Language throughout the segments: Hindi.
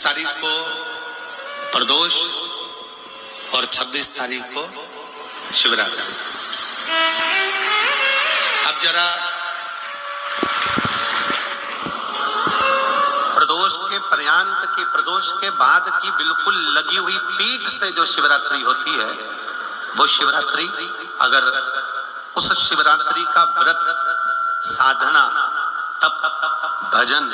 तारीख को प्रदोष और 26 तारीख को शिवरात्रि। अब जरा प्रदोष के पर्यंत की, प्रदोष के बाद की बिल्कुल लगी हुई पीठ से जो शिवरात्रि होती है, वो शिवरात्रि अगर उस शिवरात्रि का व्रत, साधना, तप, भजन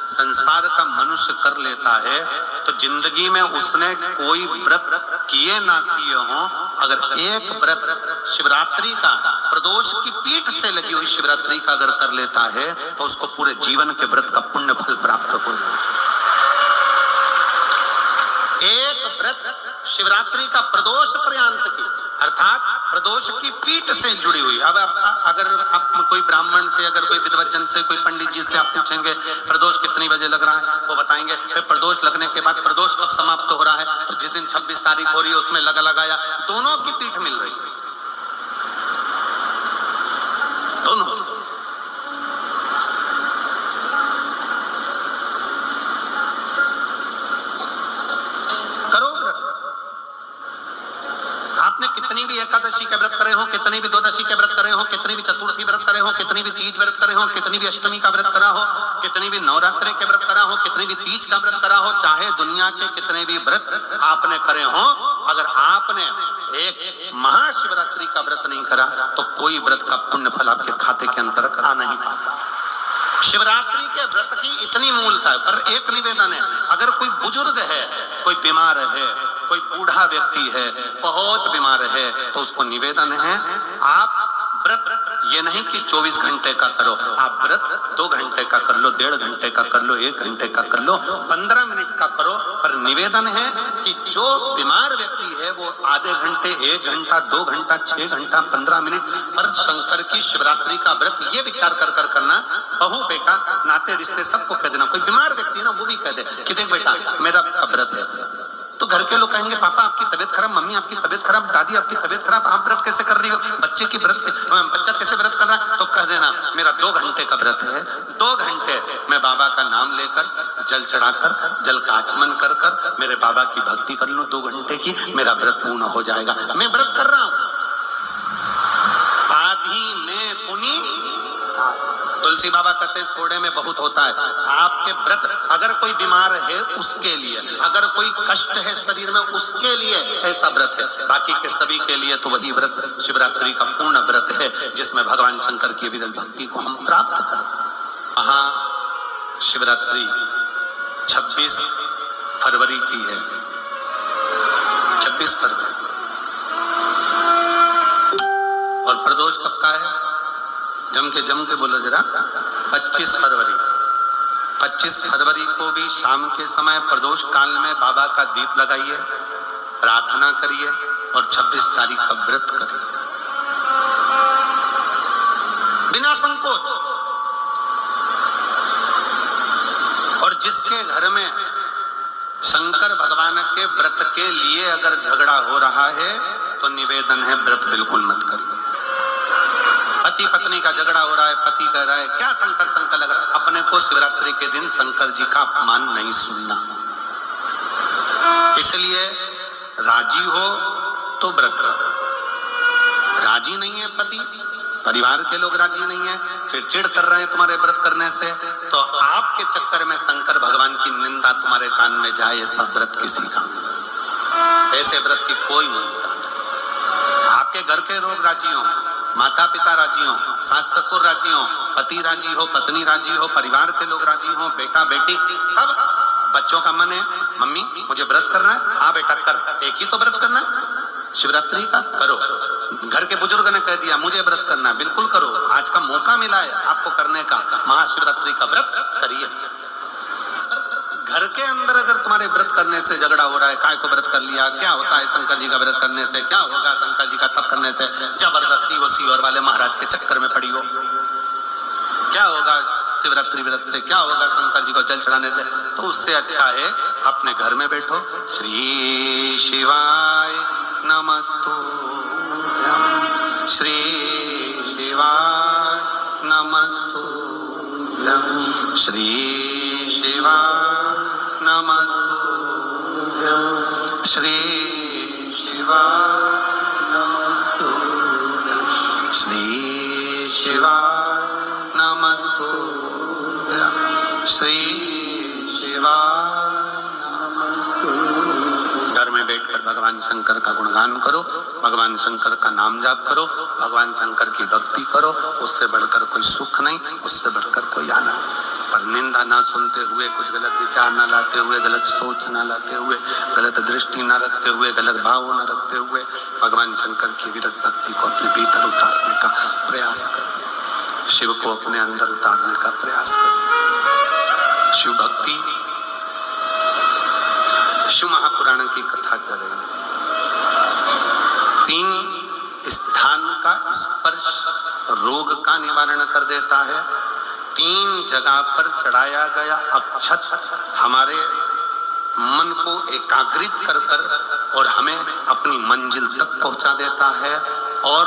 संसार का मनुष्य कर लेता है तो जिंदगी में उसने कोई व्रत किए ना किए हो, अगर एक व्रत शिवरात्रि का, प्रदोष की पीठ से लगी हुई शिवरात्रि का अगर कर लेता है तो उसको पूरे जीवन के व्रत का पुण्य फल प्राप्त हो। एक व्रत शिवरात्रि का प्रदोष पर्यंत की, अर्थात प्रदोष की पीठ से जुड़ी हुई। अब अगर आप कोई ब्राह्मण से, अगर कोई विद्वज्जन से, कोई पंडित जी से आप पूछेंगे प्रदोष कितनी बजे लग रहा है, वो बताएंगे फिर प्रदोष लगने के बाद प्रदोष कब समाप्त हो रहा है, तो जिस दिन 26 तारीख हो रही है उसमें लगाया, दोनों की पीठ मिल रही है, दोनों। आपने कितनी भी एकादशी के व्रत करे हो, कितनी भी द्वादशी के व्रत करे हो, कितनी भी चतुर्थी व्रत करे हो, कितनी भी तीज व्रत करे हो, कितनी भी अष्टमी का व्रत करा हो, कितनी भी नवरात्रि के व्रत करा हो, कितनी भी तीज का व्रत करा हो, चाहे दुनिया के कितने भी व्रत आपने करे हो, अगर आपने एक महाशिवरात्रि का व्रत नहीं करा तो कोई व्रत का पुण्य फल आपके खाते के अंतर्गत आ नहीं पाता। शिवरात्रि के व्रत की इतनी मूलता है। पर एक निवेदन है, अगर कोई बुजुर्ग है, कोई बीमार है, कोई बूढ़ा व्यक्ति है, बहुत बीमार है, तो उसको निवेदन है आप व्रत ये नहीं कि 24 घंटे का करो, आप व्रत 2 घंटे का कर लो, 1.5 घंटे का कर लो, 1 घंटे का कर लो, 15 मिनट का करो, पर निवेदन है कि जो बीमार व्यक्ति है वो आधे घंटे, 1 घंटा, 2 घंटा, 6 घंटा, 15 मिनट पर शंकर की शिवरात्रि का व्रत ये विचार कर करना, बहू बेटा नाते रिश्ते सबको कह देना। कोई बीमार व्यक्ति है ना, वो भी कह दे कि देख बेटा मेरा व्रत है, तो घर के लोग कहेंगे पापा आपकी तबीयत खराब, मम्मी आपकी तबीयत खराब, दादी आपकी तबीयत खराब, आप व्रत कैसे कर रही हो, बच्चे की व्रत, बच्चा कैसे व्रत कर रहा है, तो कह देना मेरा 2 घंटे का व्रत है, 2 घंटे मैं बाबा का नाम लेकर, जल चढ़ाकर, जल का आचमन कर कर मेरे बाबा की भक्ति कर लूं 2 घंटे की, मेरा व्रत पूर्ण हो जाएगा। मैं व्रत कर रहा हूं, आधी में पुनी, तुलसी बाबा कहते हैं थोड़े में बहुत होता है। आपके व्रत अगर कोई बीमार है उसके लिए, अगर कोई कष्ट है शरीर में उसके लिए ऐसा व्रत है, बाकी के सभी के लिए तो वही व्रत शिवरात्रि का पूर्ण व्रत है जिसमें भगवान शंकर की विरल भक्ति को हम प्राप्त करें। वहां शिवरात्रि 26 फरवरी की है, 26 फरवरी, और प्रदोष कब का है, जम के बोलो जरा, 25 फरवरी। 25 फरवरी को भी शाम के समय प्रदोष काल में बाबा का दीप लगाइए, प्रार्थना करिए और 26 तारीख का व्रत करिए बिना संकोच। और जिसके घर में शंकर भगवान के व्रत के लिए अगर झगड़ा हो रहा है तो निवेदन है व्रत बिल्कुल मत करिए। पति पत्नी का झगड़ा हो रहा है, पति कह रहा है क्या शंकर शंकर लग रहा है, अपने को शिवरात्रि के दिन शंकर जी का अपमान नहीं सुनना। इसलिए राजी हो तो व्रत करो, राजी नहीं है पति, परिवार के लोग राजी नहीं है, चिड़चिड़ कर रहे हैं तुम्हारे व्रत करने से, तो आपके चक्कर में शंकर भगवान की निंदा तुम्हारे कान में जाए, ऐसा व्रत किसी का, ऐसे व्रत की कोई मूल्यता नहीं। आपके घर के लोग राजी हो, माता पिता राजी हो, सास ससुर राजी हो, पति राजी हो, पत्नी राजी हो, परिवार के लोग राजी हो, बेटा बेटी सब, बच्चों का मन है मम्मी मुझे व्रत करना है, हाँ बेटा कर, एक ही तो व्रत करना है शिवरात्रि का, करो। घर के बुजुर्ग ने कह दिया मुझे व्रत करना है, बिल्कुल करो, आज का मौका मिला है आपको करने का, महाशिवरात्रि का व्रत करिए। घर के अंदर अगर तुम्हारे व्रत करने से झगड़ा हो रहा है, काय को व्रत कर लिया, क्या होता है शंकर जी का व्रत करने से, क्या होगा शंकर जी का तप करने से, जबरदस्ती वो सीहोर वाले महाराज के चक्कर में पड़ी हो, क्या होगा शिवरात्रि व्रत से, क्या होगा शंकर जी को जल चढ़ाने से, तो उससे अच्छा है अपने घर में बैठो, श्री शिवाय नमस्तुभ्यं, श्री शिवाय नमस्तुभ्यं, श्री शिवाय नमस्तुभ्यं। श्री शिवाय नमस्तुभ्यं श्री शिवाय नमस्तुभ्यं श्री शिवाय नमस्तुभ्यं। घर में बैठकर भगवान शंकर का गुणगान करो, भगवान शंकर का नाम जाप करो, भगवान शंकर की भक्ति करो। उससे बढ़कर कोई सुख नहीं, उससे बढ़कर कोई आनंद। पर निंदा ना सुनते हुए, कुछ गलत विचार ना लाते हुए, गलत सोच ना लाते हुए, गलत दृष्टि ना रखते हुए, गलत भाव ना रखते हुए भगवान शंकर की विरत भक्ति को अपने भीतर उतारने का प्रयास करें। शिव को अपने अंदर उतारने का प्रयास करें। शिव भक्ति, शिव महापुराण की कथा करें। 3 स्थान का स्पर्श रोग का निवारण कर देता है। 3 जगह पर चढ़ाया गया अक्षत हमारे मन को एकाग्रित कर कर और हमें अपनी मंजिल तक पहुंचा देता है। और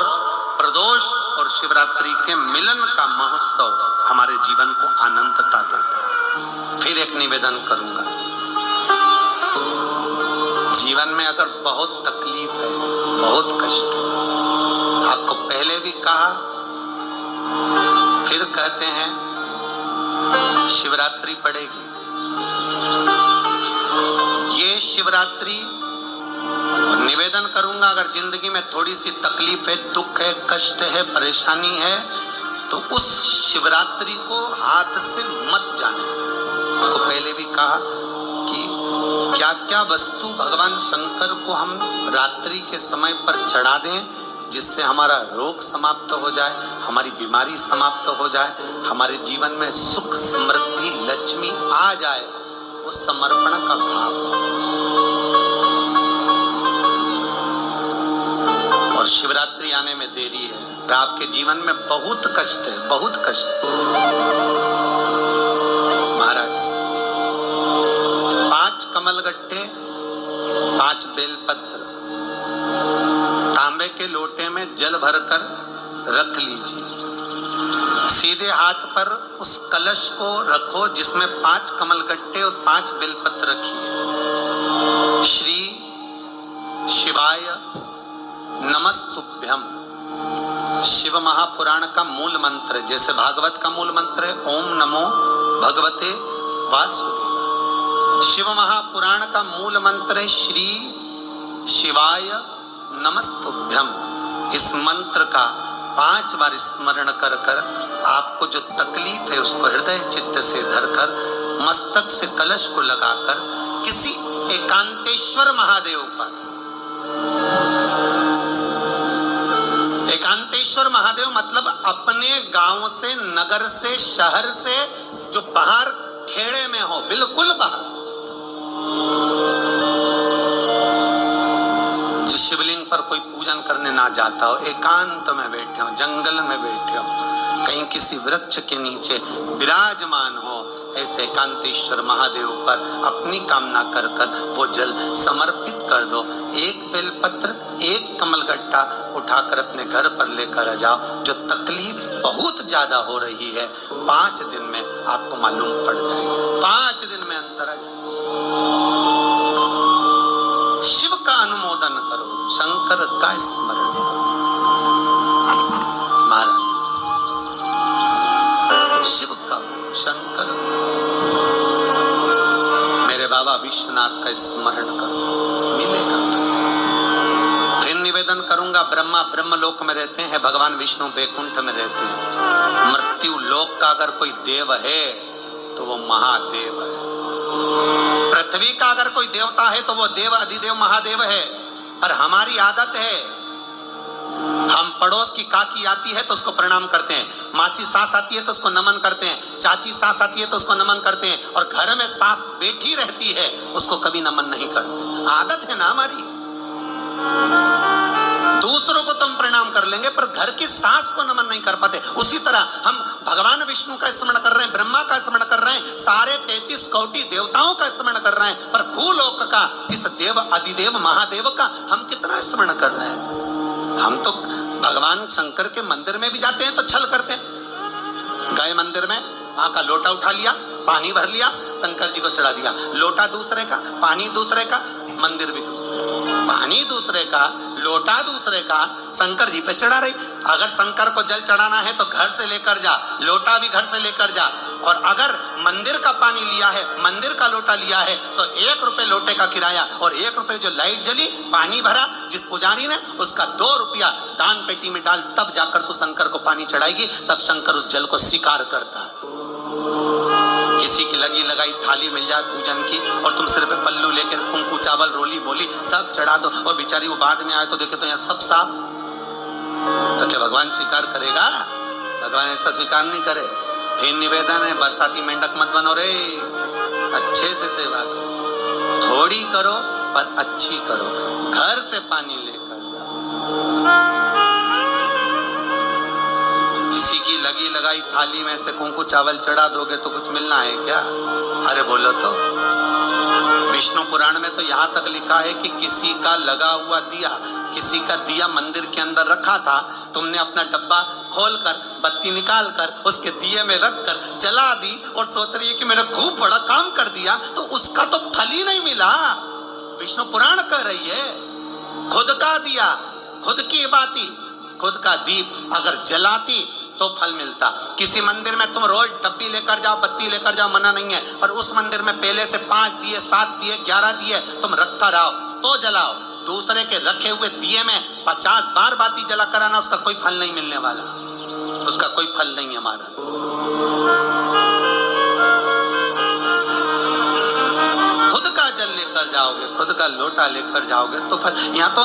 प्रदोष और शिवरात्रि के मिलन का महोत्सव हमारे जीवन को आनंदता देगा। फिर एक निवेदन करूंगा, जीवन में अगर बहुत तकलीफ है, बहुत कष्ट है, आपको पहले भी कहा फिर कहते हैं, शिवरात्रि पड़ेगी। ये शिवरात्रि और निवेदन करूंगा, अगर जिंदगी में थोड़ी सी तकलीफ है, दुख है, कष्ट है, परेशानी है, तो उस शिवरात्रि को हाथ से मत जाने। आपको पहले भी कहा कि क्या क्या वस्तु भगवान शंकर को हम रात्रि के समय पर चढ़ा दें, जिससे हमारा रोग समाप्त हो जाए, हमारी बीमारी समाप्त हो जाए, हमारे जीवन में सुख समृद्धि लक्ष्मी आ जाए। वो समर्पण का भाव। और शिवरात्रि आने में देरी है, आपके जीवन में बहुत कष्ट है, बहुत कष्ट। महाराज 5 कमलगट्टे, 5 बेलपत्र तांबे के लोटे में जल भरकर रख लीजिए। सीधे हाथ पर उस कलश को रखो जिसमें 5 कमलगट्टे और 5 बेलपत्र रखिए। श्री शिवाय नमस्तुभ्यं, शिव महापुराण का मूल मंत्र, जैसे भागवत का मूल मंत्र है ओम नमो भगवते वासुदेवाय। शिव महापुराण का मूल मंत्र है श्री शिवाय नमस्तुभ्यं। इस मंत्र का 5 बार स्मरण कर कर आपको जो तकलीफ है उसको हृदय चित्त से धरकर मस्तक से कलश को लगाकर किसी एकांतेश्वर महादेव पर, एकांतेश्वर महादेव मतलब अपने गांव से, नगर से, शहर से जो बाहर खेड़े में हो, बिल्कुल बाहर, शिवलिंग पर कोई पूजन करने ना जाता हो, एकांत में बैठे हो, जंगल में बैठे हो, कहीं किसी वृक्ष के नीचे विराजमान हो, ऐसे एकांतेश्वर महादेव पर अपनी कामना कर कर वो जल समर्पित कर दो। 1 बेलपत्र, 1 कमलगट्टा उठाकर अपने घर पर लेकर आ जाओ। जो तकलीफ बहुत ज्यादा हो रही है 5 दिन में आपको मालूम पड़ जाएगा, 5 दिन में अंतर आ जाएगा। शिव का अनुमोदन करो, शंकर का स्मरण करो। महाराज शिव का, शंकर, मेरे बाबा विश्वनाथ का स्मरण करो, मिलेगा। फिर निवेदन करूंगा, ब्रह्मा ब्रह्मलोक में रहते हैं, भगवान विष्णु वैकुंठ में रहते हैं। मृत्यु लोक का अगर कोई देव है तो वो महादेव है। पृथ्वी का अगर कोई देवता है तो वो देव अधिदेव महादेव है। पर हमारी आदत है, हम पड़ोस की काकी आती है तो उसको प्रणाम करते हैं, मासी सास आती है तो उसको नमन करते हैं, चाची सास आती है तो उसको नमन करते हैं, और घर में सास बैठी रहती है उसको कभी नमन नहीं करते। आदत है ना हमारी। दूसरों को तो हम प्रणाम कर लेंगे पर घर की सास को नमन नहीं कर पाते। उसी तरह हम भगवान विष्णु का स्मरण कर रहे हैं, ब्रह्मा का स्मरण कर रहे हैं, सारे 33 कोटि देवताओं का स्मरण कर रहे हैं, पर भूलोक का इस देव अधिदेव महादेव का हम कितना स्मरण कर रहे हैं। हम तो भगवान शंकर के मंदिर में भी जाते हैं तो छल करते हैं। गए मंदिर में, वहां का लोटा उठा लिया, पानी भर लिया, शंकर जी को चढ़ा दिया। लोटा दूसरे का, पानी दूसरे का, मंदिर भी दूसरे का। पानी दूसरे का, लोटा दूसरे का, शंकर जी पे चढ़ा रही। अगर शंकर को जल चढ़ाना है तो घर से लेकर जा, लोटा भी घर से लेकर जा। और अगर मंदिर का पानी लिया है, मंदिर का लोटा लिया है, तो 1 रुपए लोटे का किराया और 1 रुपए जो लाइट जली, पानी भरा जिस पुजारी ने, उसका 2 रुपया दान पेटी में डाल, तब जाकर तू शंकर को पानी चढ़ाएगी, तब शंकर उस जल को स्वीकार करता है। किसी की लगी लगाई थाली मिल जाए पूजन की और तुम सिर पे पल्लू लेके कुंकू चावल रोली बोली सब चढ़ा दो, और बेचारी वो बाद में आए तो देखे तो यहाँ सब साफ, तो क्या भगवान स्वीकार करेगा? भगवान ऐसा स्वीकार नहीं करे। फिर निवेदन है, बरसाती मेंढक मत बनो रे, अच्छे से सेवा करो, थोड़ी करो पर अच्छी करो, घर से पानी लेकर जाओ। किसी की लगी लगाई थाली में से कुंकू चावल चढ़ा दोगे तो कुछ मिलना है क्या? अरे बोलो तो। विष्णु पुराण में तो यहाँ तक लिखा है कि किसी का लगा हुआ दिया, किसी का दिया मंदिर के अंदर रखा था, तुमने अपना डब्बा खोलकर बत्ती निकाल कर उसके दिए में रखकर जला दी और सोच रही है कि मैंने खूब बड़ा काम कर दिया, तो उसका तो फल ही नहीं मिला। विष्णु पुराण कह रही है, खुद का दिया, खुद की बाती, खुद का दीप अगर जलाती तो फल मिलता। किसी मंदिर में तुम रोज डब्बी लेकर जाओ, बत्ती लेकर जाओ, मना नहीं है, पर उस मंदिर में पहले से 5 दिए, 7 दिए, 11 दिए तुम रखता रहो तो जलाओ। दूसरे के रखे हुए दिए में 50 बार बाती जला कराना, उसका कोई फल नहीं मिलने वाला, उसका कोई फल नहीं है हमारा। खुद का जल लेकर जाओगे, खुद का लोटा लेकर जाओगे तो फल। यहाँ तो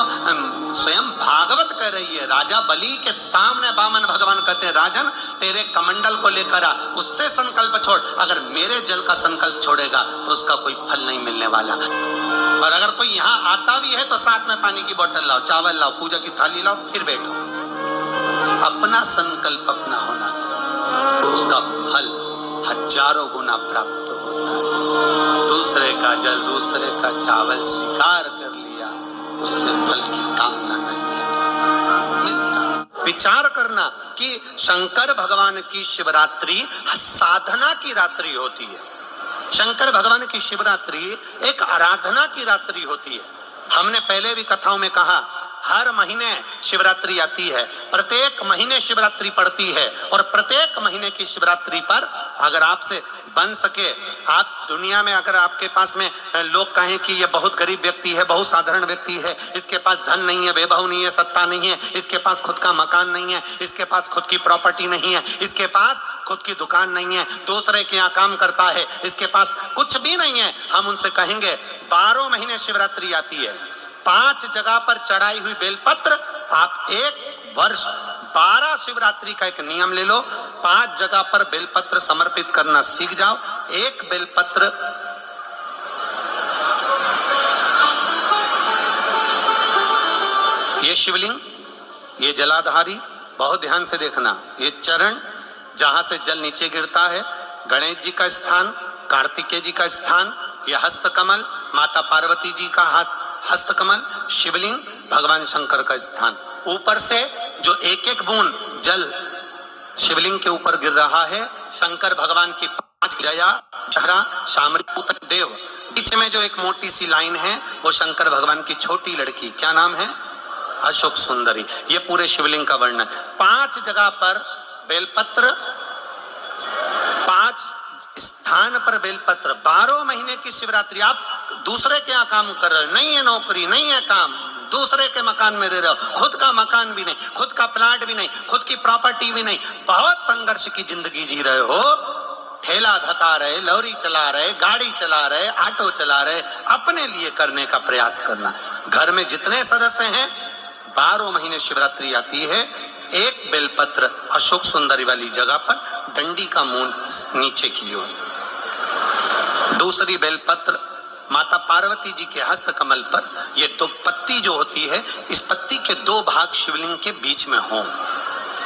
स्वयं भागवत कह रही है, राजा बलि के सामने वामन भगवान कहते हैं, राजन तेरे कमंडल को लेकर आ, उससे संकल्प छोड़, अगर मेरे जल का संकल्प छोड़ेगा तो उसका कोई फल नहीं मिलने वाला। और अगर कोई यहाँ आता भी है तो साथ में पानी की बोतल लाओ, चावल लाओ, पूजा की थाली लाओ, फिर बैठो। अपना संकल्प अपना होना चाहिए, उसका फल हजारों गुना प्राप्त होता है। दूसरे का जल, दूसरे का चावल स्वीकार कर लिया, उससे फल की कामना नहीं मिलता। विचार करना कि शंकर भगवान की शिवरात्रि साधना की रात्रि होती है। शंकर भगवान की शिवरात्रि एक आराधना की रात्रि होती है। हमने पहले भी कथाओं में कहा, हर महीने शिवरात्रि आती है, प्रत्येक महीने शिवरात्रि पड़ती है, और प्रत्येक महीने की शिवरात्रि पर अगर आपसे बन सके, आप दुनिया में अगर आपके पास में लोग कहें कि ये बहुत गरीब व्यक्ति है, बहुत साधारण व्यक्ति है, इसके पास धन नहीं है, वैभव नहीं है, सत्ता नहीं है, इसके पास खुद का मकान नहीं है, इसके पास खुद की प्रॉपर्टी नहीं है, इसके पास खुद की दुकान नहीं है, दूसरे के यहाँ काम करता है, इसके पास कुछ भी नहीं है, हम उनसे कहेंगे 12 महीने शिवरात्रि आती है, 5 जगह पर चढ़ाई हुई बेलपत्र, आप 1 वर्ष 12 शिवरात्रि का एक नियम ले लो, 5 जगह पर बेलपत्र समर्पित करना सीख जाओ। एक बेलपत्र ये शिवलिंग, ये जलाधारी, बहुत ध्यान से देखना, ये चरण जहां से जल नीचे गिरता है, गणेश जी का स्थान, कार्तिकेय जी का स्थान, ये हस्तकमल, माता पार्वती जी का हाथ हस्तकमल, शिवलिंग, भगवान शंकर का स्थान। ऊपर से जो एक एक बूंद जल शिवलिंग के ऊपर गिर रहा है, शंकर भगवान की 5 जया, चहरा, शामरी, देव, बीच में जो एक मोटी सी लाइन है वो शंकर भगवान की छोटी लड़की, क्या नाम है? अशोक सुंदरी। ये पूरे शिवलिंग का वर्णन। 5 जगह पर बेलपत्र, 5 स्थान पर बेलपत्र, 12 महीने की शिवरात्रि। आप दूसरे के यहाँ काम कर रहे हो, नहीं है नौकरी, नहीं है काम, दूसरे के मकान में रह रहे हो, खुद का मकान भी नहीं, खुद का प्लाट भी नहीं, खुद की प्रॉपर्टी भी नहीं, बहुत संघर्ष की जिंदगी जी रहे हो, ठेला धका रहे, लॉरी चला रहे, गाड़ी चला रहे, ऑटो चला रहे, अपने लिए करने का प्रयास करना। घर में जितने सदस्य हैं, 12 महीने शिवरात्रि आती है, एक बेलपत्र अशोक सुंदरी वाली जगह पर, डंडी का मुंह नीचे की ओर, दूसरी बेलपत्र माता पार्वती जी के हस्त कमल पर। ये 2 पत्ती जो होती है, इस पत्ती के 2 भाग शिवलिंग के बीच में हो।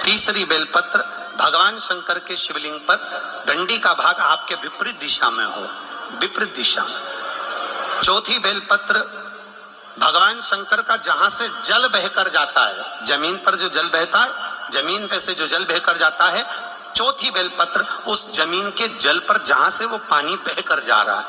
तीसरी बेलपत्र भगवान शंकर के शिवलिंग पर, डंडी का भाग आपके विपरीत दिशा में हो, विपरीत दिशा। चौथी बेलपत्र भगवान शंकर का जहां से जल बहकर जाता है, जमीन पर जो जल बहता है, जमीन पे से जो जल बहकर जाता है, चौथी बेलपत्र उस जमीन के जल पर जहां से वो पानी बहकर जा रहा है,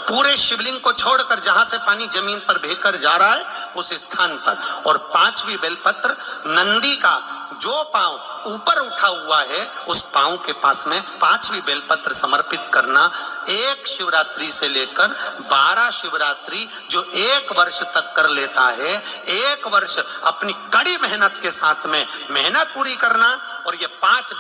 पूरे शिवलिंग को छोड़कर जहां से पानी जमीन पर बहकर जा रहा है उस स्थान पर। और पांचवी बेलपत्र नंदी का जो पांव ऊपर उठा हुआ है उस पांव के पास में पांचवी बेलपत्र समर्पित करना। एक शिवरात्रि से लेकर 12 शिवरात्रि जो एक वर्ष तक कर लेता है, एक वर्ष अपनी कड़ी मेहनत के साथ में मेहनत पूरी करना। और ये 5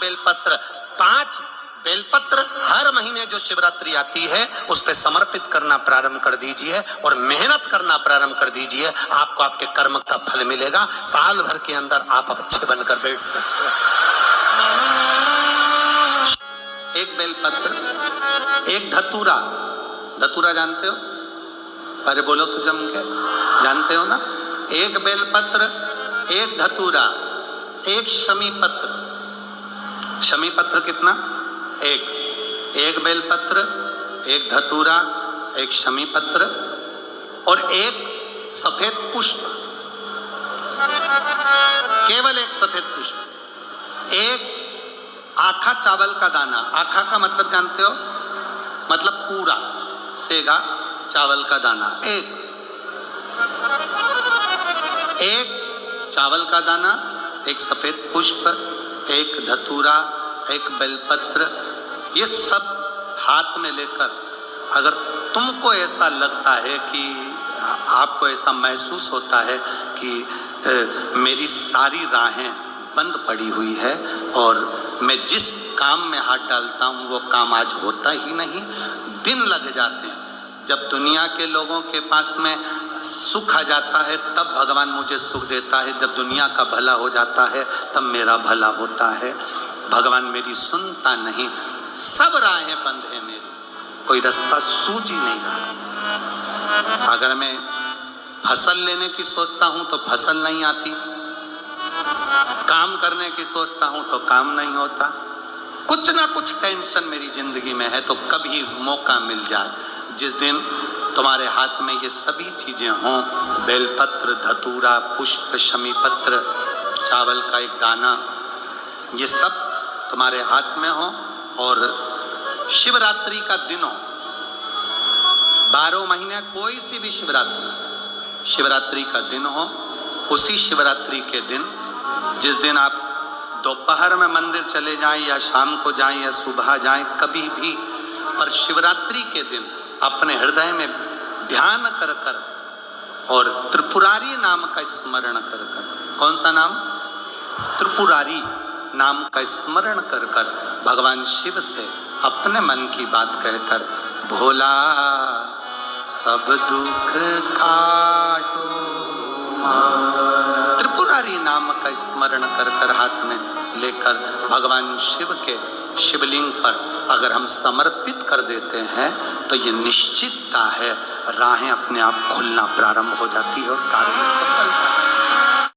बेलपत्र हर महीने जो शिवरात्रि आती है उस पे समर्पित करना प्रारंभ कर दीजिए और मेहनत करना प्रारंभ कर दीजिए। आपको आपके कर्म का फल मिलेगा। साल भर के अंदर आप अच्छे बनकर बैठ सकते हो। एक बेलपत्र, एक धतूरा। धतूरा जानते हो? अरे बोलो तो जम के, जानते हो ना? एक बेलपत्र, एक धतूरा, एक शमी पत्र। शमी पत्र कितना? एक बेलपत्र, एक धतूरा, एक शमी पत्र और एक सफेद पुष्प। केवल एक सफेद पुष्प। एक आखा चावल का दाना। आखा का मतलब जानते हो? मतलब पूरा सेगा चावल का दाना। एक चावल का दाना, एक सफेद पुष्प, एक धतूरा, एक बेलपत्र, ये सब हाथ में लेकर अगर तुमको ऐसा लगता है कि आपको ऐसा महसूस होता है कि मेरी सारी राहें बंद पड़ी हुई है और मैं जिस काम में हाथ डालता हूँ वो काम आज होता ही नहीं, दिन लग जाते हैं। जब दुनिया के लोगों के पास में सुख आ जाता है तब भगवान मुझे सुख देता है, जब दुनिया का भला हो जाता है तब मेरा भला होता है। भगवान मेरी सुनता नहीं, सब राहें बंद है मेरी, कोई रास्ता सूझ ही नहीं रहा। अगर मैं फसल लेने की सोचता हूं तो फसल नहीं आती, काम करने की सोचता हूं तो काम नहीं होता। कुछ ना कुछ टेंशन मेरी जिंदगी में है। तो कभी मौका मिल जाए जिस दिन तुम्हारे हाथ में ये सभी चीजें हों, बेलपत्र, धतूरा, पुष्प, शमी पत्र, चावल का एक दाना, ये सब तुम्हारे हाथ में हो और शिवरात्रि का दिन हो, 12 महीने कोई सी भी शिवरात्रि का दिन हो, उसी शिवरात्रि के दिन जिस दिन आप दोपहर में मंदिर चले जाएं या शाम को जाएं या सुबह जाएं, कभी भी, पर शिवरात्रि के दिन अपने हृदय में ध्यान कर कर और त्रिपुरारी नाम का स्मरण कर कर। कौन सा नाम? त्रिपुरारी नाम का स्मरण कर कर भगवान शिव से अपने मन की बात कहकर, भोला सब दुख काटो, त्रिपुरारी नाम का स्मरण कर कर हाथ में लेकर भगवान शिव के शिवलिंग पर अगर हम समर्पित कर देते हैं तो ये निश्चितता है राहें अपने आप खुलना प्रारंभ हो जाती है और कार्य में सफलता